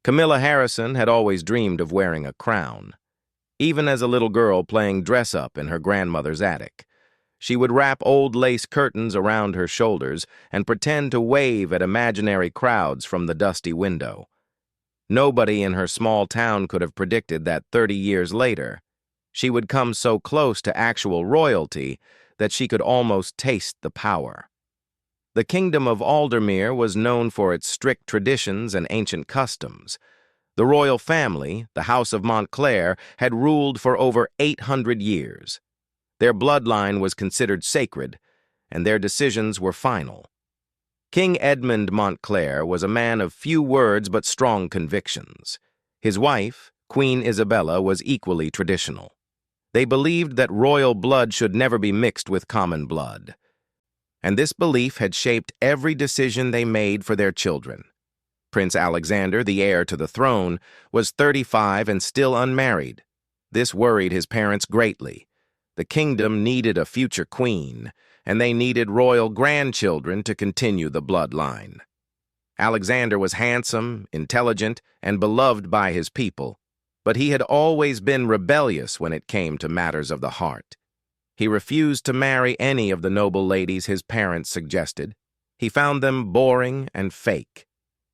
Camilla Harrison had always dreamed of wearing a crown, even as a little girl playing dress-up in her grandmother's attic. She would wrap old lace curtains around her shoulders and pretend to wave at imaginary crowds from the dusty window. Nobody in her small town could have predicted that 30 years later, she would come so close to actual royalty that she could almost taste the power. The kingdom of Aldermere was known for its strict traditions and ancient customs. The royal family, the House of Montclair, had ruled for over 800 years. Their bloodline was considered sacred, and their decisions were final. King Edmund Montclair was a man of few words but strong convictions. His wife, Queen Isabella, was equally traditional. They believed that royal blood should never be mixed with common blood. And this belief had shaped every decision they made for their children. Prince Alexander, the heir to the throne, was 35 and still unmarried. This worried his parents greatly. The kingdom needed a future queen, and they needed royal grandchildren to continue the bloodline. Alexander was handsome, intelligent, and beloved by his people, but he had always been rebellious when it came to matters of the heart. He refused to marry any of the noble ladies his parents suggested. He found them boring and fake.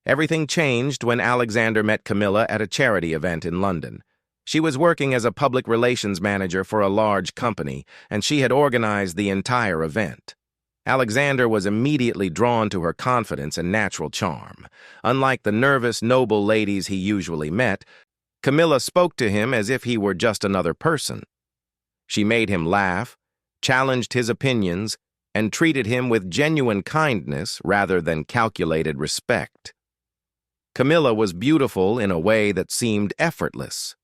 Everything changed when Alexander met Camilla at a charity event in London. She was working as a public relations manager for a large company, and she had organized the entire event. Alexander was immediately drawn to her confidence and natural charm. Unlike the nervous, noble ladies he usually met, Camilla spoke to him as if he were just another person. She made him laugh, challenged his opinions, and treated him with genuine kindness rather than calculated respect. Camilla was beautiful in a way that seemed effortless.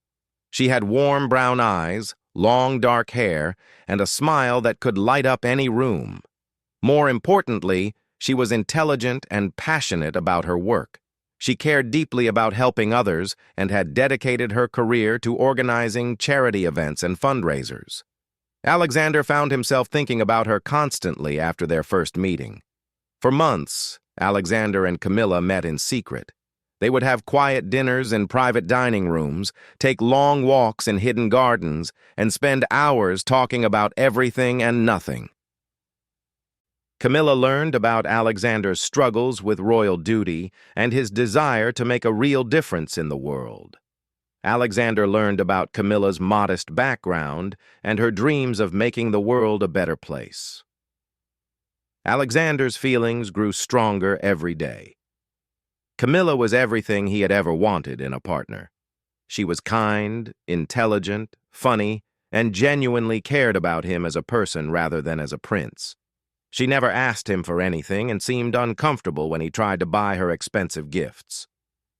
She had warm brown eyes, long dark hair, and a smile that could light up any room. More importantly, she was intelligent and passionate about her work. She cared deeply about helping others and had dedicated her career to organizing charity events and fundraisers. Alexander found himself thinking about her constantly after their first meeting. For months, Alexander and Camilla met in secret. They would have quiet dinners in private dining rooms, take long walks in hidden gardens, and spend hours talking about everything and nothing. Camilla learned about Alexander's struggles with royal duty and his desire to make a real difference in the world. Alexander learned about Camilla's modest background and her dreams of making the world a better place. Alexander's feelings grew stronger every day. Camilla was everything he had ever wanted in a partner. She was kind, intelligent, funny, and genuinely cared about him as a person rather than as a prince. She never asked him for anything and seemed uncomfortable when he tried to buy her expensive gifts.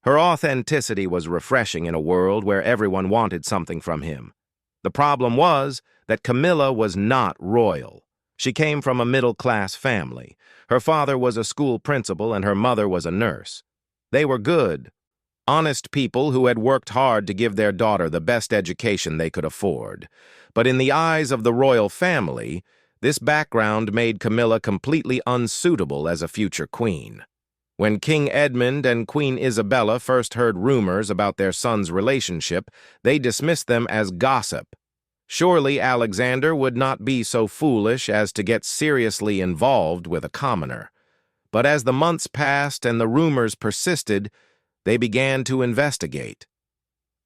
Her authenticity was refreshing in a world where everyone wanted something from him. The problem was that Camilla was not royal. She came from a middle-class family. Her father was a school principal and her mother was a nurse. They were good, honest people who had worked hard to give their daughter the best education they could afford. But in the eyes of the royal family, this background made Camilla completely unsuitable as a future queen. When King Edmund and Queen Isabella first heard rumors about their son's relationship, they dismissed them as gossip. Surely Alexander would not be so foolish as to get seriously involved with a commoner. But as the months passed and the rumors persisted, they began to investigate.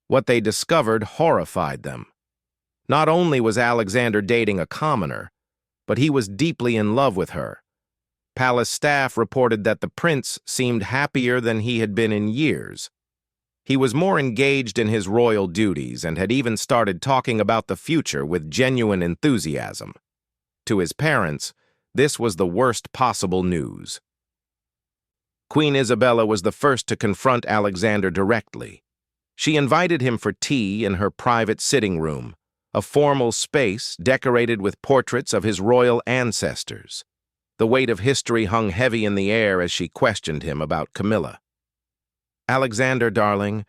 What they discovered horrified them. Not only was Alexander dating a commoner, but he was deeply in love with her. Palace staff reported that the prince seemed happier than he had been in years. He was more engaged in his royal duties and had even started talking about the future with genuine enthusiasm. To his parents, this was the worst possible news. Queen Isabella was the first to confront Alexander directly. She invited him for tea in her private sitting room, a formal space decorated with portraits of his royal ancestors. The weight of history hung heavy in the air as she questioned him about Camilla. "Alexander, darling,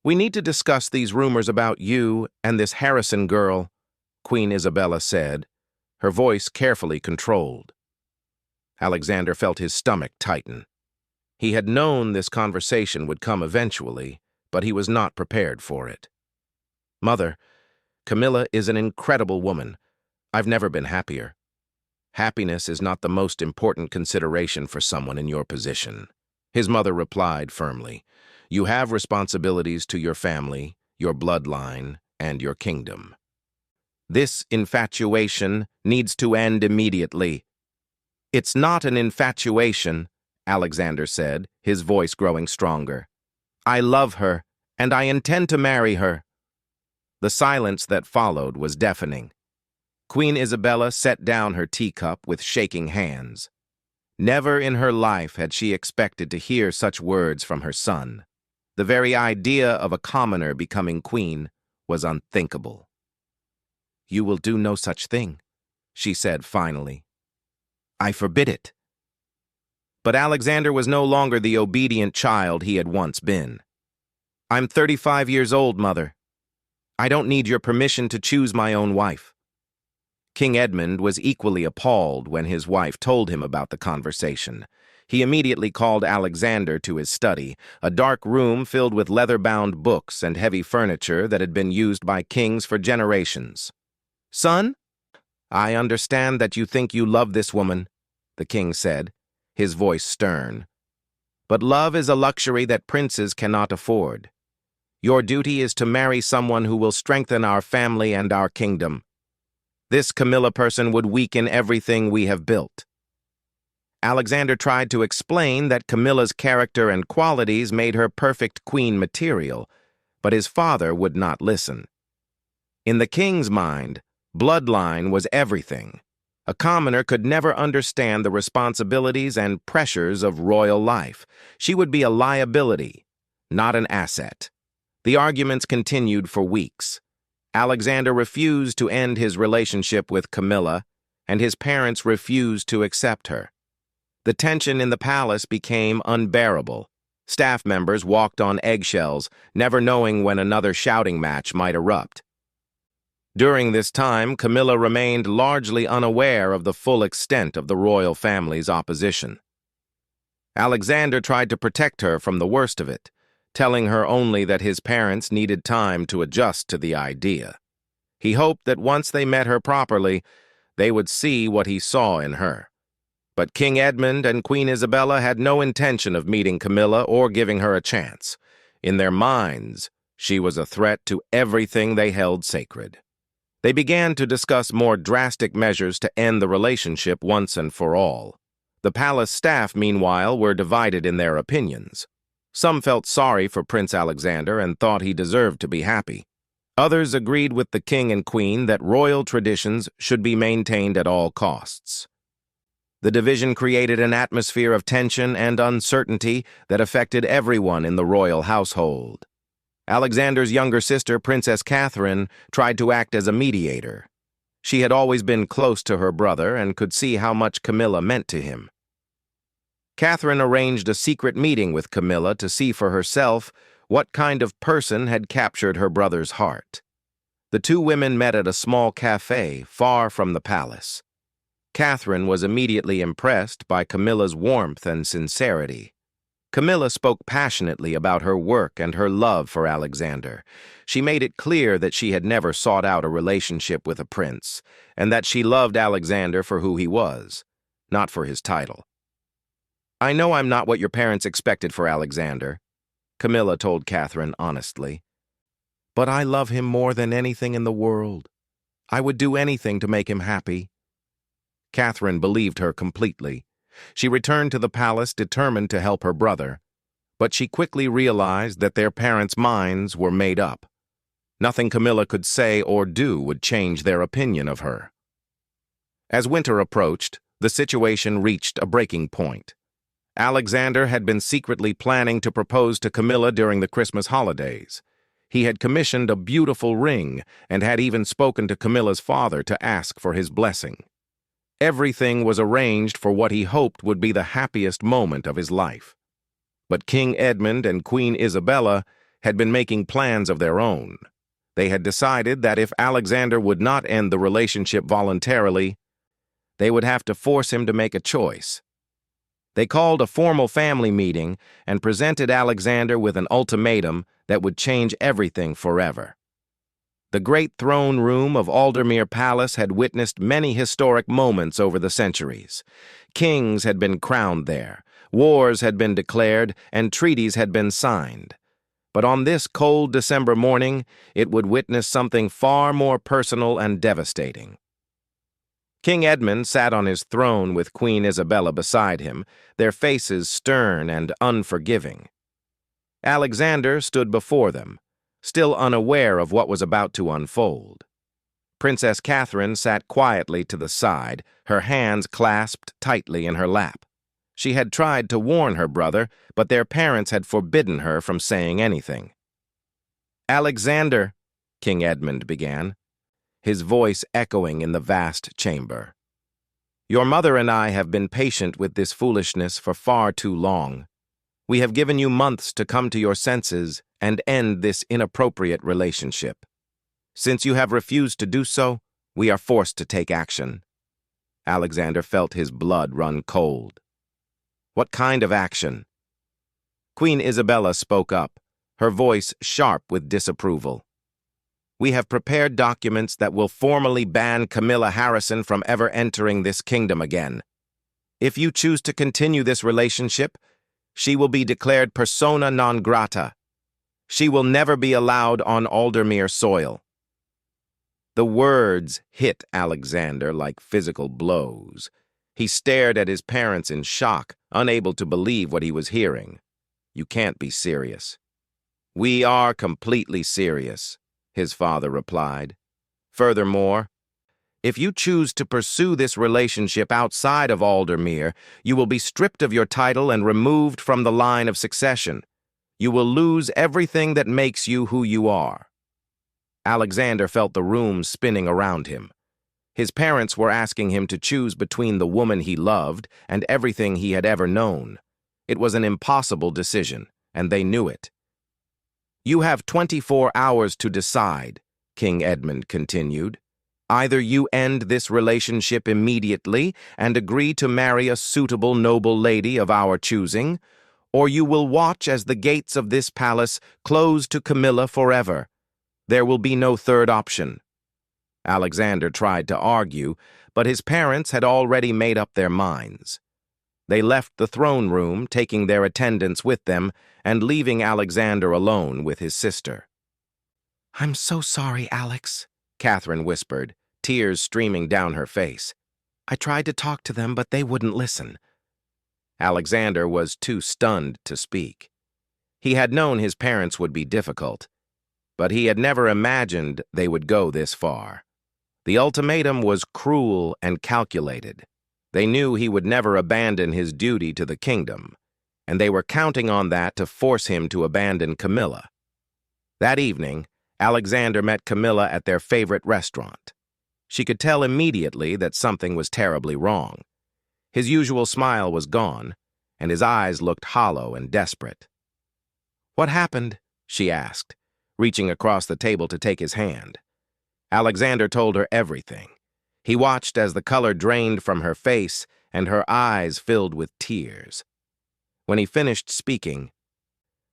we need to discuss these rumors about you and this Harrison girl," Queen Isabella said, her voice carefully controlled. Alexander felt his stomach tighten. He had known this conversation would come eventually, but he was not prepared for it. "Mother, Camilla is an incredible woman. I've never been happier. Happiness is not the most important consideration for someone in your position," his mother replied firmly. "You have responsibilities to your family, your bloodline, and your kingdom. This infatuation needs to end immediately." "It's not an infatuation," Alexander said, his voice growing stronger. "I love her, and I intend to marry her." The silence that followed was deafening. Queen Isabella set down her teacup with shaking hands. Never in her life had she expected to hear such words from her son. The very idea of a commoner becoming queen was unthinkable. "You will do no such thing," she said finally. "I forbid it." But Alexander was no longer the obedient child he had once been. "I'm 35 years old, Mother. I don't need your permission to choose my own wife." King Edmund was equally appalled when his wife told him about the conversation. He immediately called Alexander to his study, a dark room filled with leather-bound books and heavy furniture that had been used by kings for generations. "Son, I understand that you think you love this woman," the king said, his voice stern. "But love is a luxury that princes cannot afford. Your duty is to marry someone who will strengthen our family and our kingdom. This Camilla person would weaken everything we have built." Alexander tried to explain that Camilla's character and qualities made her perfect queen material, but his father would not listen. In the king's mind, bloodline was everything. A commoner could never understand the responsibilities and pressures of royal life. She would be a liability, not an asset. The arguments continued for weeks. Alexander refused to end his relationship with Camilla, and his parents refused to accept her. The tension in the palace became unbearable. Staff members walked on eggshells, never knowing when another shouting match might erupt. During this time, Camilla remained largely unaware of the full extent of the royal family's opposition. Alexander tried to protect her from the worst of it, telling her only that his parents needed time to adjust to the idea. He hoped that once they met her properly, they would see what he saw in her. But King Edmund and Queen Isabella had no intention of meeting Camilla or giving her a chance. In their minds, she was a threat to everything they held sacred. They began to discuss more drastic measures to end the relationship once and for all. The palace staff, meanwhile, were divided in their opinions. Some felt sorry for Prince Alexander and thought he deserved to be happy. Others agreed with the king and queen that royal traditions should be maintained at all costs. The division created an atmosphere of tension and uncertainty that affected everyone in the royal household. Alexander's younger sister, Princess Catherine, tried to act as a mediator. She had always been close to her brother and could see how much Camilla meant to him. Catherine arranged a secret meeting with Camilla to see for herself what kind of person had captured her brother's heart. The two women met at a small cafe far from the palace. Catherine was immediately impressed by Camilla's warmth and sincerity. Camilla spoke passionately about her work and her love for Alexander. She made it clear that she had never sought out a relationship with a prince, and that she loved Alexander for who he was, not for his title. "I know I'm not what your parents expected for Alexander," Camilla told Catherine honestly. "But I love him more than anything in the world. I would do anything to make him happy." Catherine believed her completely. She returned to the palace determined to help her brother, but she quickly realized that their parents' minds were made up. Nothing Camilla could say or do would change their opinion of her. As winter approached, the situation reached a breaking point. Alexander had been secretly planning to propose to Camilla during the Christmas holidays. He had commissioned a beautiful ring and had even spoken to Camilla's father to ask for his blessing. Everything was arranged for what he hoped would be the happiest moment of his life. But King Edmund and Queen Isabella had been making plans of their own. They had decided that if Alexander would not end the relationship voluntarily, they would have to force him to make a choice. They called a formal family meeting and presented Alexander with an ultimatum that would change everything forever. The great throne room of Aldermere Palace had witnessed many historic moments over the centuries. Kings had been crowned there, wars had been declared, and treaties had been signed. But on this cold December morning, it would witness something far more personal and devastating. King Edmund sat on his throne with Queen Isabella beside him, their faces stern and unforgiving. Alexander stood before them, still unaware of what was about to unfold. Princess Catherine sat quietly to the side, her hands clasped tightly in her lap. She had tried to warn her brother, but their parents had forbidden her from saying anything. "Alexander," King Edmund began, his voice echoing in the vast chamber. "Your mother and I have been patient with this foolishness for far too long. We have given you months to come to your senses and end this inappropriate relationship. Since you have refused to do so, we are forced to take action." Alexander felt his blood run cold. "What kind of action?" Queen Isabella spoke up, her voice sharp with disapproval. "We have prepared documents that will formally ban Camilla Harrison from ever entering this kingdom again. If you choose to continue this relationship, she will be declared persona non grata. She will never be allowed on Aldermere soil." The words hit Alexander like physical blows. He stared at his parents in shock, unable to believe what he was hearing. "You can't be serious." "We are completely serious," his father replied. "Furthermore, if you choose to pursue this relationship outside of Aldermere, you will be stripped of your title and removed from the line of succession. You will lose everything that makes you who you are." Alexander felt the room spinning around him. His parents were asking him to choose between the woman he loved and everything he had ever known. It was an impossible decision, and they knew it. "You have 24 hours to decide," King Edmund continued. "Either you end this relationship immediately and agree to marry a suitable noble lady of our choosing, or you will watch as the gates of this palace close to Camilla forever. There will be no third option." Alexander tried to argue, but his parents had already made up their minds. They left the throne room, taking their attendants with them, and leaving Alexander alone with his sister. "I'm so sorry, Alex," Catherine whispered, tears streaming down her face. "I tried to talk to them, but they wouldn't listen." Alexander was too stunned to speak. He had known his parents would be difficult, but he had never imagined they would go this far. The ultimatum was cruel and calculated. They knew he would never abandon his duty to the kingdom, and they were counting on that to force him to abandon Camilla. That evening, Alexander met Camilla at their favorite restaurant. She could tell immediately that something was terribly wrong. His usual smile was gone, and his eyes looked hollow and desperate. "What happened?" she asked, reaching across the table to take his hand. Alexander told her everything. He watched as the color drained from her face and her eyes filled with tears. When he finished speaking,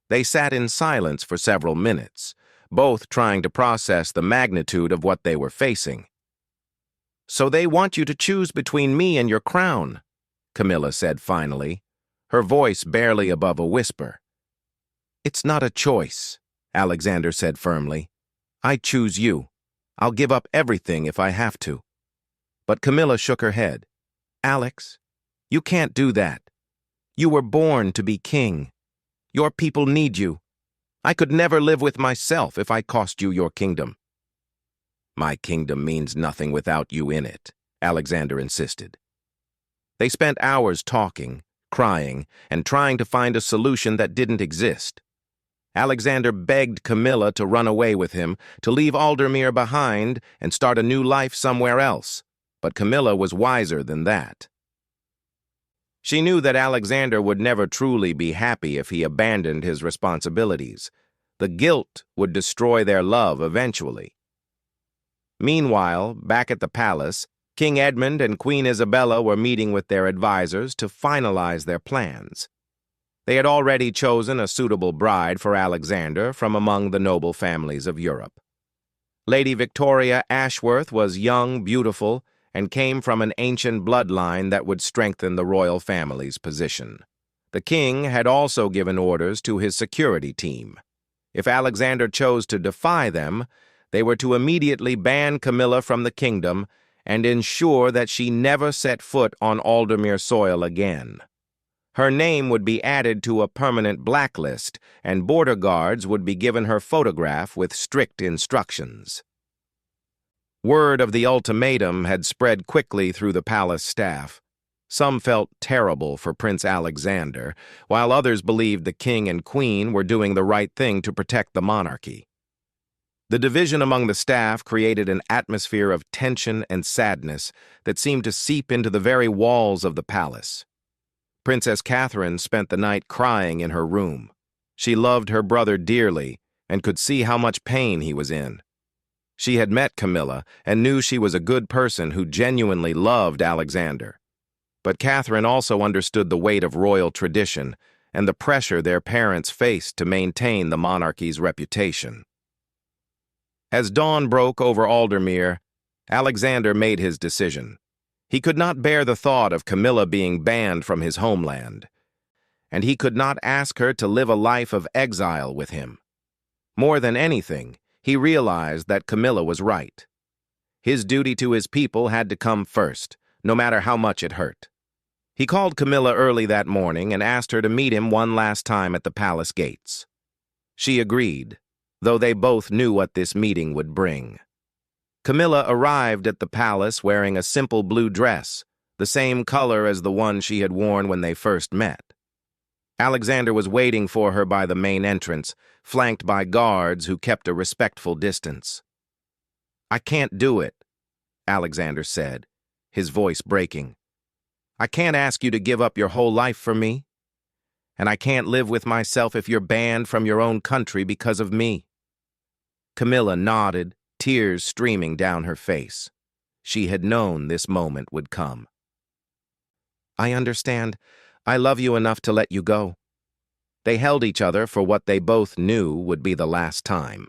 they sat in silence for several minutes, both trying to process the magnitude of what they were facing. "So they want you to choose between me and your crown," Camilla said finally, her voice barely above a whisper. "It's not a choice," Alexander said firmly. "I choose you. I'll give up everything if I have to." But Camilla shook her head. "Alex, you can't do that. You were born to be king. Your people need you. I could never live with myself if I cost you your kingdom." "My kingdom means nothing without you in it," Alexander insisted. They spent hours talking, crying, and trying to find a solution that didn't exist. Alexander begged Camilla to run away with him, to leave Aldermere behind and start a new life somewhere else, but Camilla was wiser than that. She knew that Alexander would never truly be happy if he abandoned his responsibilities. The guilt would destroy their love eventually. Meanwhile, back at the palace, King Edmund and Queen Isabella were meeting with their advisors to finalize their plans. They had already chosen a suitable bride for Alexander from among the noble families of Europe. Lady Victoria Ashworth was young, beautiful, and came from an ancient bloodline that would strengthen the royal family's position. The king had also given orders to his security team. If Alexander chose to defy them, they were to immediately ban Camilla from the kingdom and ensure that she never set foot on Aldermere soil again. Her name would be added to a permanent blacklist, and border guards would be given her photograph with strict instructions. Word of the ultimatum had spread quickly through the palace staff. Some felt terrible for Prince Alexander, while others believed the king and queen were doing the right thing to protect the monarchy. The division among the staff created an atmosphere of tension and sadness that seemed to seep into the very walls of the palace. Princess Catherine spent the night crying in her room. She loved her brother dearly and could see how much pain he was in. She had met Camilla and knew she was a good person who genuinely loved Alexander. But Catherine also understood the weight of royal tradition and the pressure their parents faced to maintain the monarchy's reputation. As dawn broke over Aldermere, Alexander made his decision. He could not bear the thought of Camilla being banned from his homeland, and he could not ask her to live a life of exile with him. More than anything, he realized that Camilla was right. His duty to his people had to come first, no matter how much it hurt. He called Camilla early that morning and asked her to meet him one last time at the palace gates. She agreed, though they both knew what this meeting would bring. Camilla arrived at the palace wearing a simple blue dress, the same color as the one she had worn when they first met. Alexander was waiting for her by the main entrance, flanked by guards who kept a respectful distance. "I can't do it," Alexander said, his voice breaking. "I can't ask you to give up your whole life for me. And I can't live with myself if you're banned from your own country because of me." Camilla nodded, tears streaming down her face. She had known this moment would come. "I understand. I love you enough to let you go." They held each other for what they both knew would be the last time.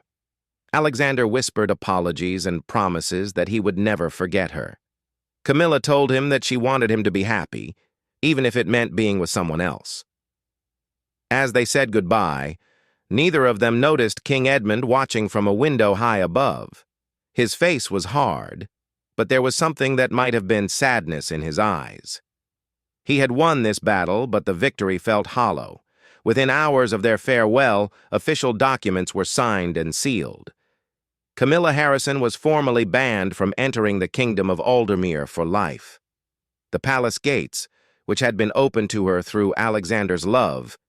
Alexander whispered apologies and promises that he would never forget her. Camilla told him that she wanted him to be happy, even if it meant being with someone else. As they said goodbye, neither of them noticed King Edmund watching from a window high above. His face was hard, but there was something that might have been sadness in his eyes. He had won this battle, but the victory felt hollow. Within hours of their farewell, official documents were signed and sealed. Camilla Harrison was formally banned from entering the kingdom of Aldermere for life. The palace gates, which had been opened to her through Alexander's love,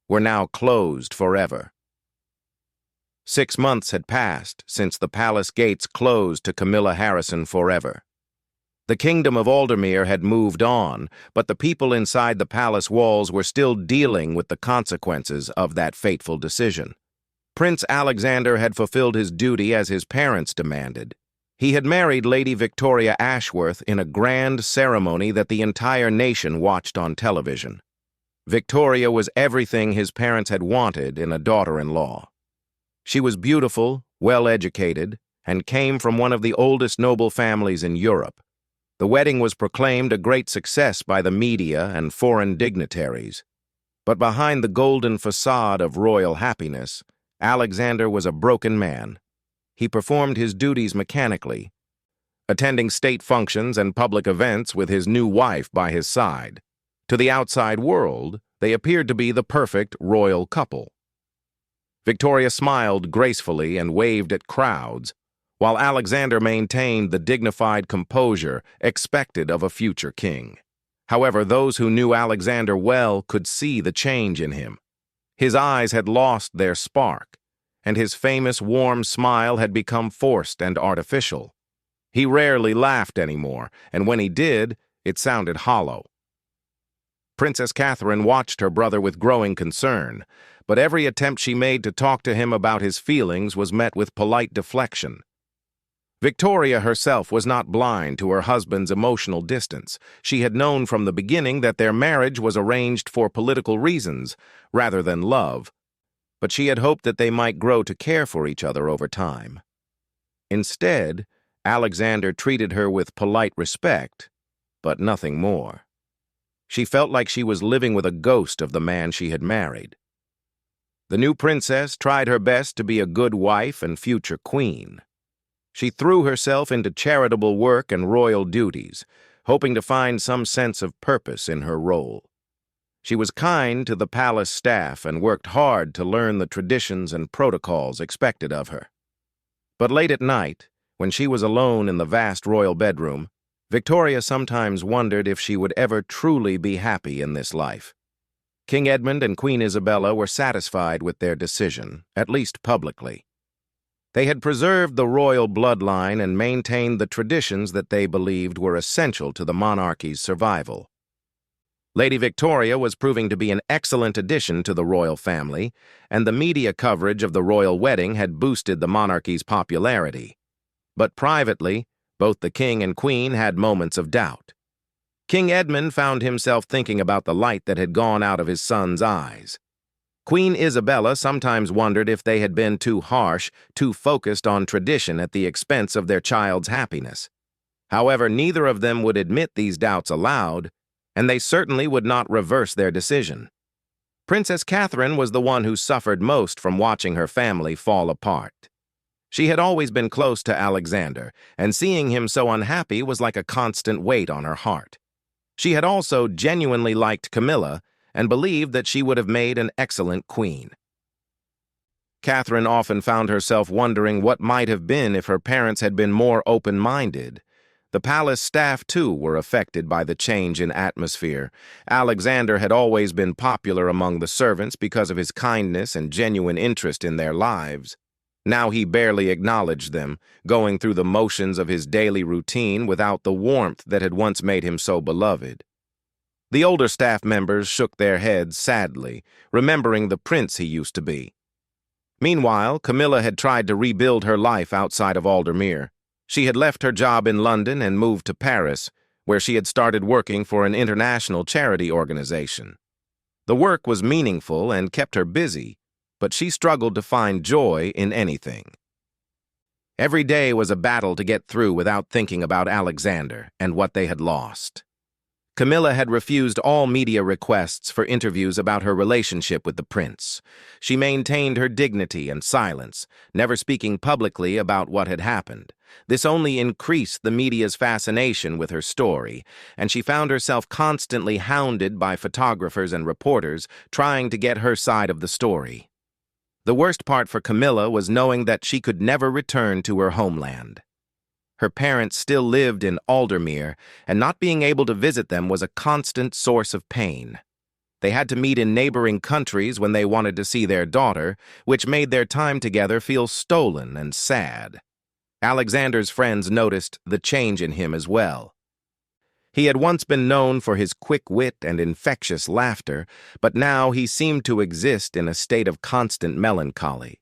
were now closed forever. 6 months had passed since the palace gates closed to Camilla Harrison forever. The kingdom of Aldermere had moved on, but the people inside the palace walls were still dealing with the consequences of that fateful decision. Prince Alexander had fulfilled his duty as his parents demanded. He had married Lady Victoria Ashworth in a grand ceremony that the entire nation watched on television. Victoria was everything his parents had wanted in a daughter-in-law. She was beautiful, well-educated, and came from one of the oldest noble families in Europe. The wedding was proclaimed a great success by the media and foreign dignitaries. But behind the golden facade of royal happiness, Alexander was a broken man. He performed his duties mechanically, attending state functions and public events with his new wife by his side. To the outside world, they appeared to be the perfect royal couple. Victoria smiled gracefully and waved at crowds, while Alexander maintained the dignified composure expected of a future king. However, those who knew Alexander well could see the change in him. His eyes had lost their spark, and his famous warm smile had become forced and artificial. He rarely laughed anymore, and when he did, it sounded hollow. Princess Catherine watched her brother with growing concern, but every attempt she made to talk to him about his feelings was met with polite deflection. Victoria herself was not blind to her husband's emotional distance. She had known from the beginning that their marriage was arranged for political reasons rather than love, but she had hoped that they might grow to care for each other over time. Instead, Alexander treated her with polite respect, but nothing more. She felt like she was living with a ghost of the man she had married. The new princess tried her best to be a good wife and future queen. She threw herself into charitable work and royal duties, hoping to find some sense of purpose in her role. She was kind to the palace staff and worked hard to learn the traditions and protocols expected of her. But late at night, when she was alone in the vast royal bedroom, Victoria sometimes wondered if she would ever truly be happy in this life. King Edmund and Queen Isabella were satisfied with their decision, at least publicly. They had preserved the royal bloodline and maintained the traditions that they believed were essential to the monarchy's survival. Lady Victoria was proving to be an excellent addition to the royal family, and the media coverage of the royal wedding had boosted the monarchy's popularity. But privately, both the king and queen had moments of doubt. King Edmund found himself thinking about the light that had gone out of his son's eyes. Queen Isabella sometimes wondered if they had been too harsh, too focused on tradition at the expense of their child's happiness. However, neither of them would admit these doubts aloud, and they certainly would not reverse their decision. Princess Catherine was the one who suffered most from watching her family fall apart. She had always been close to Alexander, and seeing him so unhappy was like a constant weight on her heart. She had also genuinely liked Camilla and believed that she would have made an excellent queen. Catherine often found herself wondering what might have been if her parents had been more open-minded. The palace staff, too, were affected by the change in atmosphere. Alexander had always been popular among the servants because of his kindness and genuine interest in their lives. Now he barely acknowledged them, going through the motions of his daily routine without the warmth that had once made him so beloved. The older staff members shook their heads sadly, remembering the prince he used to be. Meanwhile, Camilla had tried to rebuild her life outside of Aldermere. She had left her job in London and moved to Paris, where she had started working for an international charity organization. The work was meaningful and kept her busy, but she struggled to find joy in anything. Every day was a battle to get through without thinking about Alexander and what they had lost. Camilla had refused all media requests for interviews about her relationship with the prince. She maintained her dignity and silence, never speaking publicly about what had happened. This only increased the media's fascination with her story, and she found herself constantly hounded by photographers and reporters trying to get her side of the story. The worst part for Camilla was knowing that she could never return to her homeland. Her parents still lived in Aldermere, and not being able to visit them was a constant source of pain. They had to meet in neighboring countries when they wanted to see their daughter, which made their time together feel stolen and sad. Alexander's friends noticed the change in him as well. He had once been known for his quick wit and infectious laughter, but now he seemed to exist in a state of constant melancholy.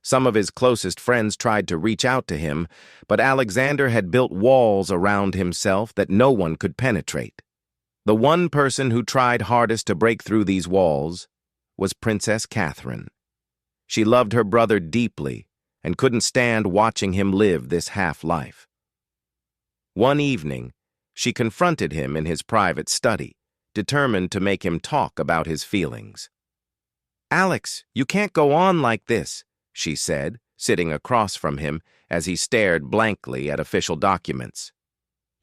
Some of his closest friends tried to reach out to him, but Alexander had built walls around himself that no one could penetrate. The one person who tried hardest to break through these walls was Princess Catherine. She loved her brother deeply and couldn't stand watching him live this half-life. One evening, she confronted him in his private study, determined to make him talk about his feelings. "Alex, you can't go on like this," she said, sitting across from him as he stared blankly at official documents.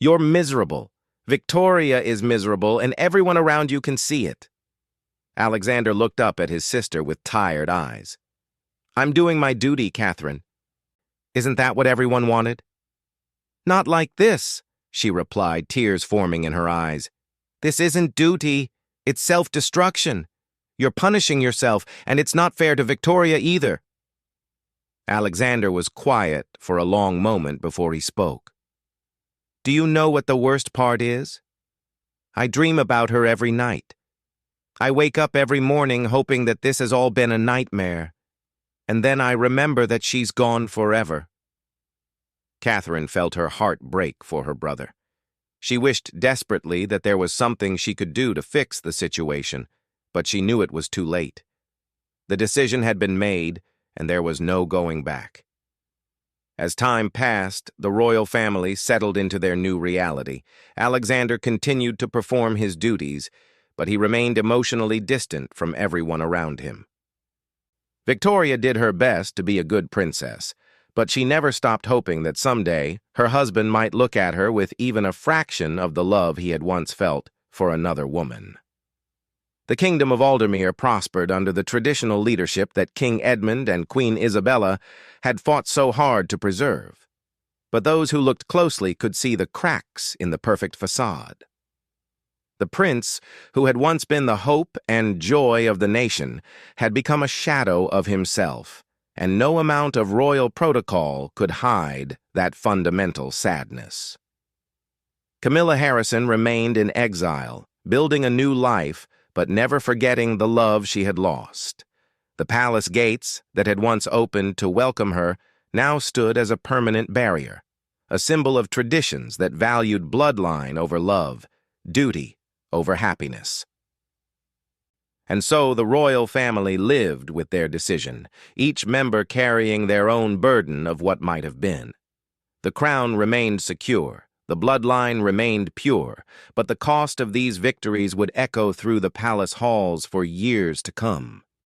"You're miserable. Victoria is miserable, and everyone around you can see it." Alexander looked up at his sister with tired eyes. "I'm doing my duty, Catherine. Isn't that what everyone wanted?" "Not like this," she replied, tears forming in her eyes. "This isn't duty, it's self-destruction. You're punishing yourself, and it's not fair to Victoria either." Alexander was quiet for a long moment before he spoke. "Do you know what the worst part is? I dream about her every night. I wake up every morning hoping that this has all been a nightmare, and then I remember that she's gone forever." Catherine felt her heart break for her brother. She wished desperately that there was something she could do to fix the situation, but she knew it was too late. The decision had been made, and there was no going back. As time passed, the royal family settled into their new reality. Alexander continued to perform his duties, but he remained emotionally distant from everyone around him. Victoria did her best to be a good princess, but she never stopped hoping that someday her husband might look at her with even a fraction of the love he had once felt for another woman. The kingdom of Aldermere prospered under the traditional leadership that King Edmund and Queen Isabella had fought so hard to preserve. But those who looked closely could see the cracks in the perfect facade. The prince, who had once been the hope and joy of the nation, had become a shadow of himself, and no amount of royal protocol could hide that fundamental sadness. Camilla Harrison remained in exile, building a new life, but never forgetting the love she had lost. The palace gates that had once opened to welcome her now stood as a permanent barrier, a symbol of traditions that valued bloodline over love, duty over happiness. And so the royal family lived with their decision, each member carrying their own burden of what might have been. The crown remained secure, the bloodline remained pure, but the cost of these victories would echo through the palace halls for years to come.